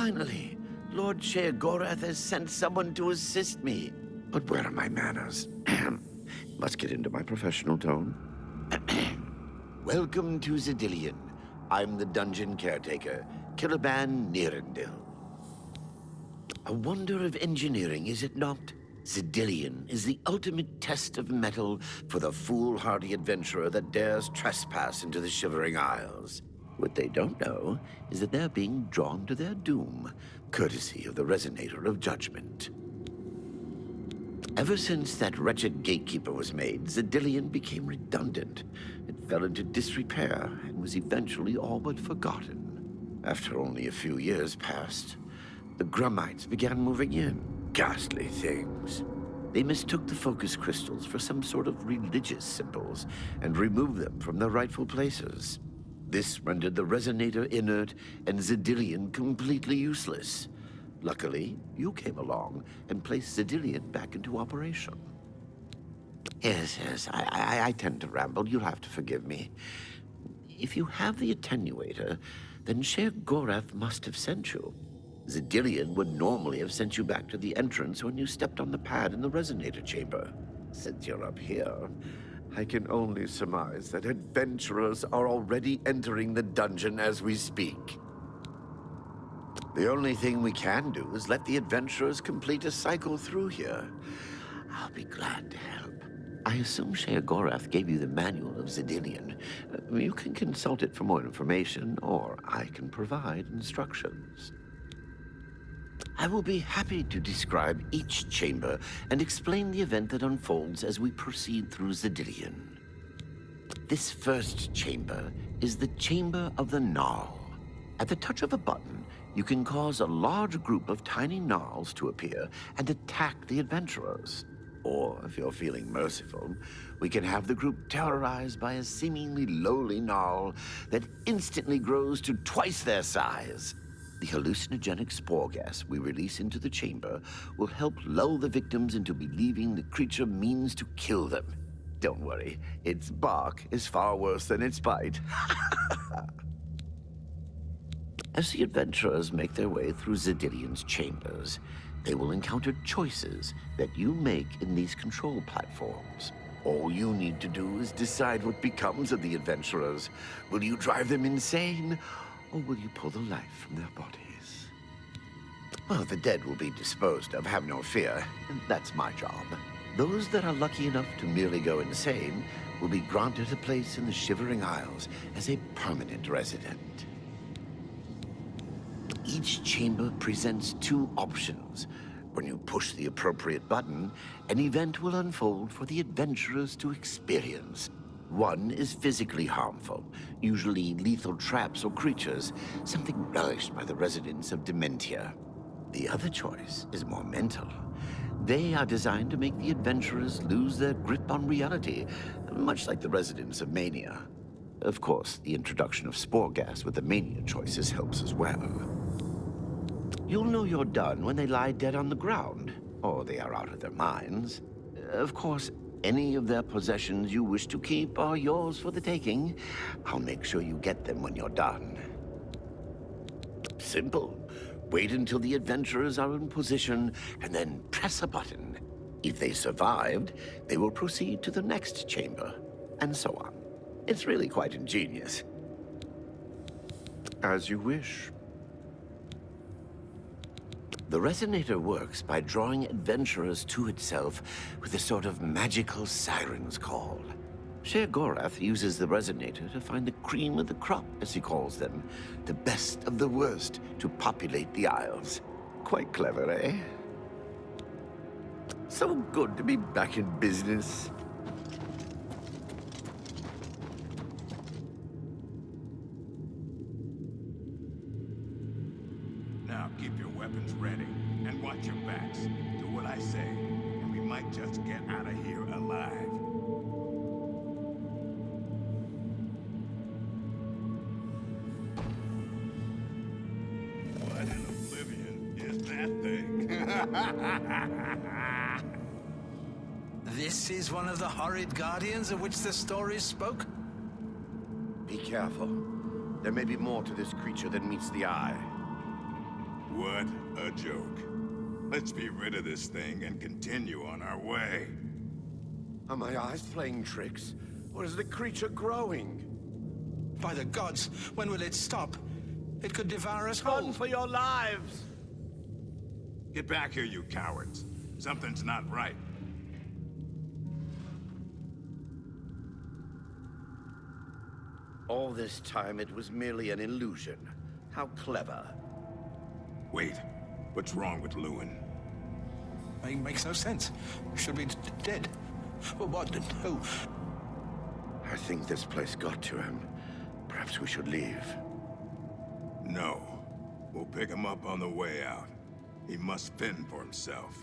Finally, Lord Sheogorath has sent someone to assist me. But where are my manners? Must get into my professional tone. Welcome to Xedilian. I'm the dungeon caretaker, Kiliban Nirendil. A wonder of engineering, is it not? Xedilian is the ultimate test of mettle for the foolhardy adventurer that dares trespass into the Shivering Isles. What they don't know is that they're being drawn to their doom, courtesy of the Resonator of Judgment. Ever since that wretched gatekeeper was made, Xedilian became redundant. It fell into disrepair and was eventually all but forgotten. After only a few years passed, the Grummites began moving in. Ghastly things. They mistook the focus crystals for some sort of religious symbols and removed them from their rightful places. This rendered the Resonator inert and Xedilian completely useless. Luckily, you came along and placed Xedilian back into operation. Yes, I tend to ramble. You'll have to forgive me. If you have the attenuator, then Sheogorath must have sent you. Xedilian would normally have sent you back to the entrance when you stepped on the pad in the Resonator chamber. Since you're up here, I can only surmise that adventurers are already entering the dungeon as we speak. The only thing we can do is let the adventurers complete a cycle through here. I'll be glad to help. I assume Sheogorath gave you the manual of Xedilian. You can consult it for more information, or I can provide instructions. I will be happy to describe each chamber and explain the event that unfolds as we proceed through Xedilian. This first chamber is the Chamber of the Gnarl. At the touch of a button, you can cause a large group of tiny gnarls to appear and attack the adventurers. Or, if you're feeling merciful, we can have the group terrorized by a seemingly lowly gnarl that instantly grows to twice their size. The hallucinogenic spore gas we release into the chamber will help lull the victims into believing the creature means to kill them. Don't worry, its bark is far worse than its bite. As the adventurers make their way through Xedilian's chambers, they will encounter choices that you make in these control platforms. All you need to do is decide what becomes of the adventurers. Will you drive them insane, or will you pull the life from their bodies? Well, the dead will be disposed of, have no fear. That's my job. Those that are lucky enough to merely go insane will be granted a place in the Shivering Isles as a permanent resident. Each chamber presents two options. When you push the appropriate button, an event will unfold for the adventurers to experience. One is physically harmful, usually lethal traps or creatures, something relished by the residents of Dementia. The other choice is more mental. They are designed to make the adventurers lose their grip on reality, much like the residents of Mania. Of course, the introduction of spore gas with the Mania choices helps as well. You'll know you're done when they lie dead on the ground, or they are out of their minds. Of course, any of their possessions you wish to keep are yours for the taking. I'll make sure you get them when you're done. Simple. Wait until the adventurers are in position, and then press a button. If they survived, they will proceed to the next chamber, and so on. It's really quite ingenious. As you wish. The Resonator works by drawing adventurers to itself with a sort of magical siren's call. Sheogorath uses the Resonator to find the cream of the crop, as he calls them, the best of the worst to populate the Isles. Quite clever, eh? So good to be back in business. Now keep your weapons ready and watch your backs. Do what I say, and we might just get out of here alive. What in Oblivion is that thing? This is one of the horrid guardians of which the stories spoke? Be careful. There may be more to this creature than meets the eye. What a joke. Let's be rid of this thing and continue on our way. Are my eyes playing tricks? Or is the creature growing? By the gods, when will it stop? It could devour us whole. Run for your lives! Get back here, you cowards. Something's not right. All this time it was merely an illusion. How clever. Wait, what's wrong with Lewin? Makes no sense. Should be dead. Well, what? Who? I think this place got to him. Perhaps we should leave. No. We'll pick him up on the way out. He must fend for himself.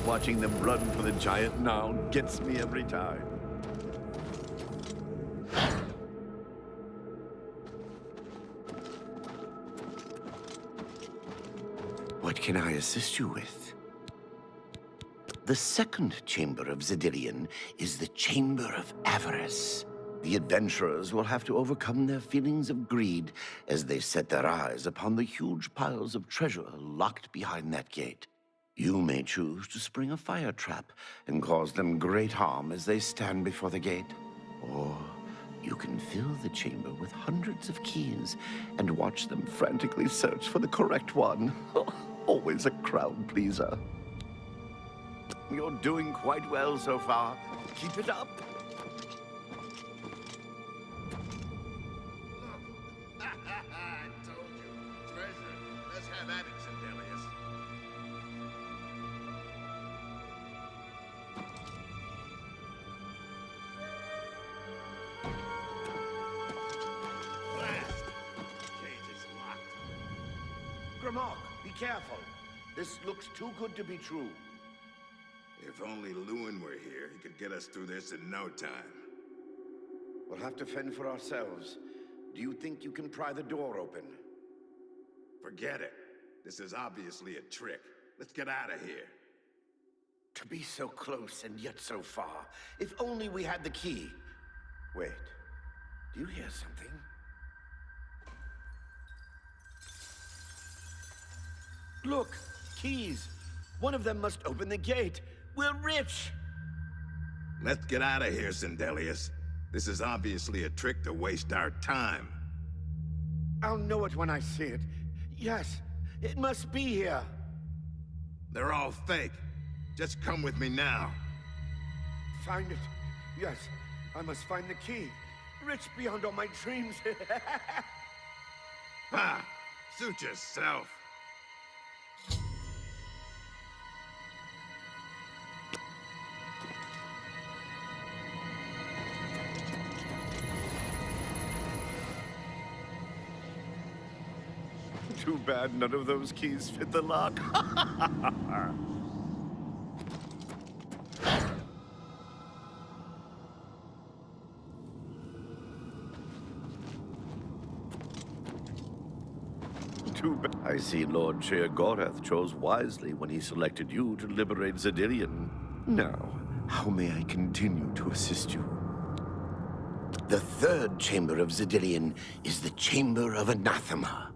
Watching them run for the giant noun gets me every time. What can I assist you with? The second chamber of Xedilian is the Chamber of Avarice. The adventurers will have to overcome their feelings of greed as they set their eyes upon the huge piles of treasure locked behind that gate. You may choose to spring a fire trap and cause them great harm as they stand before the gate. Or you can fill the chamber with hundreds of keys and watch them frantically search for the correct one. Always a crowd pleaser. You're doing quite well so far. Keep it up. I told you. Treasure. Let's have at it, Syndelius. Blast! Cage is locked. Grommok, be careful. This looks too good to be true. If only Lewin were here, he could get us through this in no time. We'll have to fend for ourselves. Do you think you can pry the door open? Forget it. This is obviously a trick. Let's get out of here. To be so close and yet so far. If only we had the key. Wait. Do you hear something? Look! Keys! One of them must open the gate. We're rich! Let's get out of here, Syndelius. This is obviously a trick to waste our time. I'll know it when I see it. Yes, it must be here. They're all fake. Just come with me now. Find it. Yes, I must find the key. Rich beyond all my dreams. Ha! Suit yourself. Too bad none of those keys fit the lock. Too bad. I see Lord Chair Gorath chose wisely when he selected you to liberate Xedilian. Now, how may I continue to assist you? The third chamber of Xedilian is the Chamber of Anathema.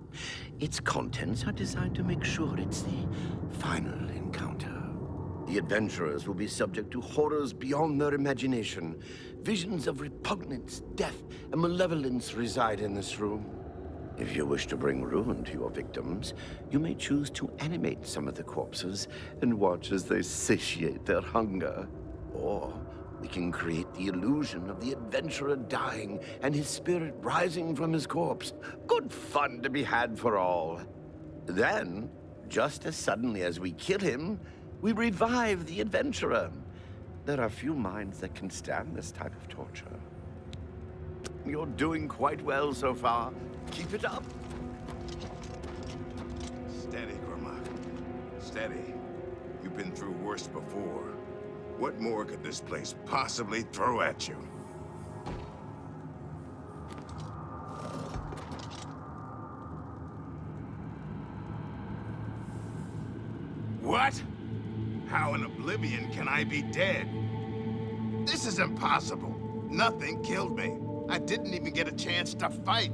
Its contents are designed to make sure it's the final encounter. The adventurers will be subject to horrors beyond their imagination. Visions of repugnance, death, and malevolence reside in this room. If you wish to bring ruin to your victims, you may choose to animate some of the corpses and watch as they satiate their hunger. Or we can create the illusion of the adventurer dying and his spirit rising from his corpse. Good fun to be had for all. Then, just as suddenly as we kill him, we revive the adventurer. There are few minds that can stand this type of torture. You're doing quite well so far. Keep it up. Steady, Grummite. Steady. You've been through worse before. What more could this place possibly throw at you? What? How in Oblivion can I be dead? This is impossible. Nothing killed me. I didn't even get a chance to fight.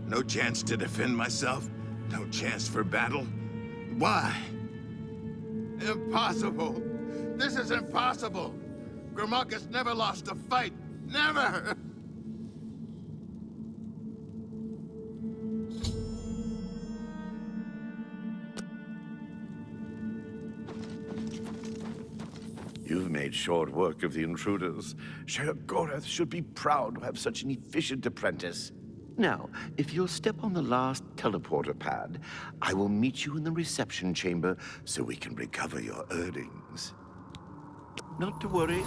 No chance to defend myself? No chance for battle? Why? Impossible! This is impossible! Grommok has never lost a fight! Never! You've made short work of the intruders. Sheogorath should be proud to have such an efficient apprentice. Now, if you'll step on the last teleporter pad, I will meet you in the reception chamber so we can recover your earnings. Not to worry,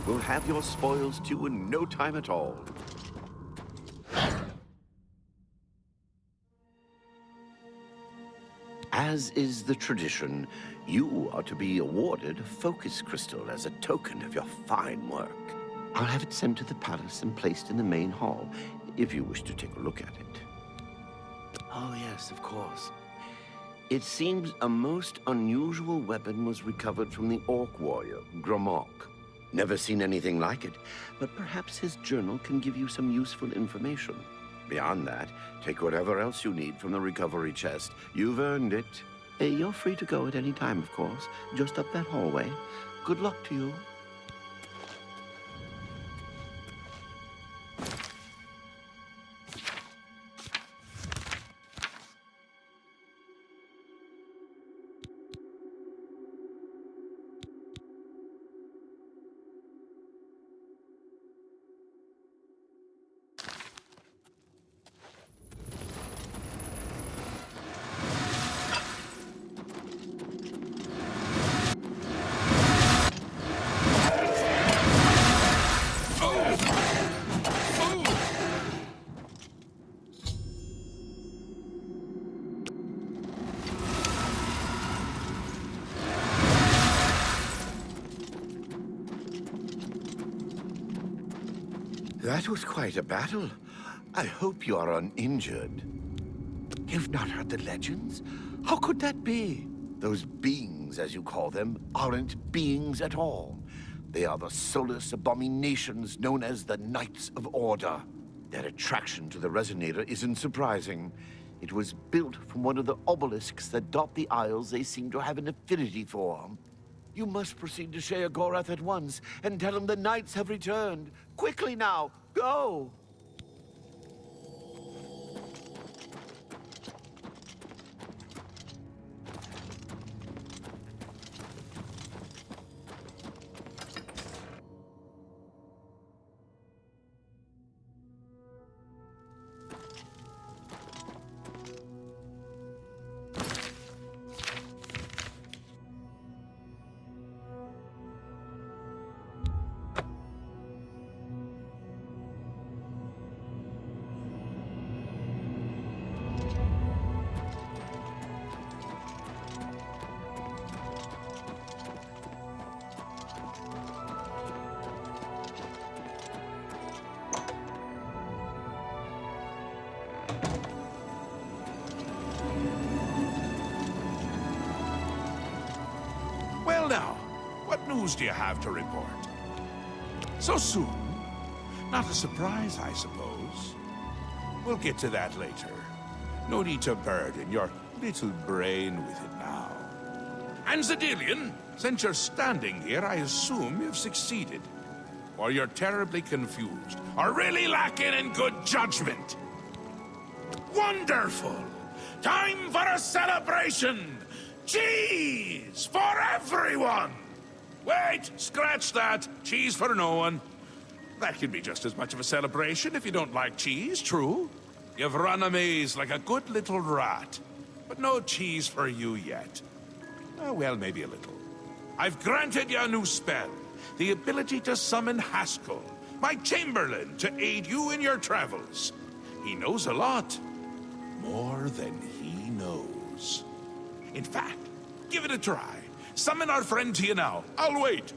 we'll have your spoils too in no time at all. As is the tradition, you are to be awarded a focus crystal as a token of your fine work. I'll have it sent to the palace and placed in the main hall, if you wish to take a look at it. Oh yes, of course. It seems a most unusual weapon was recovered from the orc warrior, Grommok. Never seen anything like it, but perhaps his journal can give you some useful information. Beyond that, take whatever else you need from the recovery chest. You've earned it. You're free to go at any time, of course. Just up that hallway. Good luck to you. That was quite a battle. I hope you are uninjured. You've not heard the legends? How could that be? Those beings, as you call them, aren't beings at all. They are the soulless abominations known as the Knights of Order. Their attraction to the Resonator isn't surprising. It was built from one of the obelisks that dot the isles they seem to have an affinity for. You must proceed to Sheogorath at once and tell him the Knights have returned. Quickly now, go! Well now, what news do you have to report? So soon? Not a surprise, I suppose. We'll get to that later. No need to burden your little brain with it now. And Xedilian, since you're standing here, I assume you've succeeded. Or you're terribly confused, or really lacking in good judgment. Wonderful! Time for a celebration! Cheese for everyone! Wait, scratch that. Cheese for no one. That can be just as much of a celebration if you don't like cheese, true? You've run a maze like a good little rat. But no cheese for you yet. Well, maybe a little. I've granted you a new spell. The ability to summon Haskill, my Chamberlain, to aid you in your travels. He knows a lot. More than he knows. In fact, give it a try. Summon our friend to you now. I'll wait.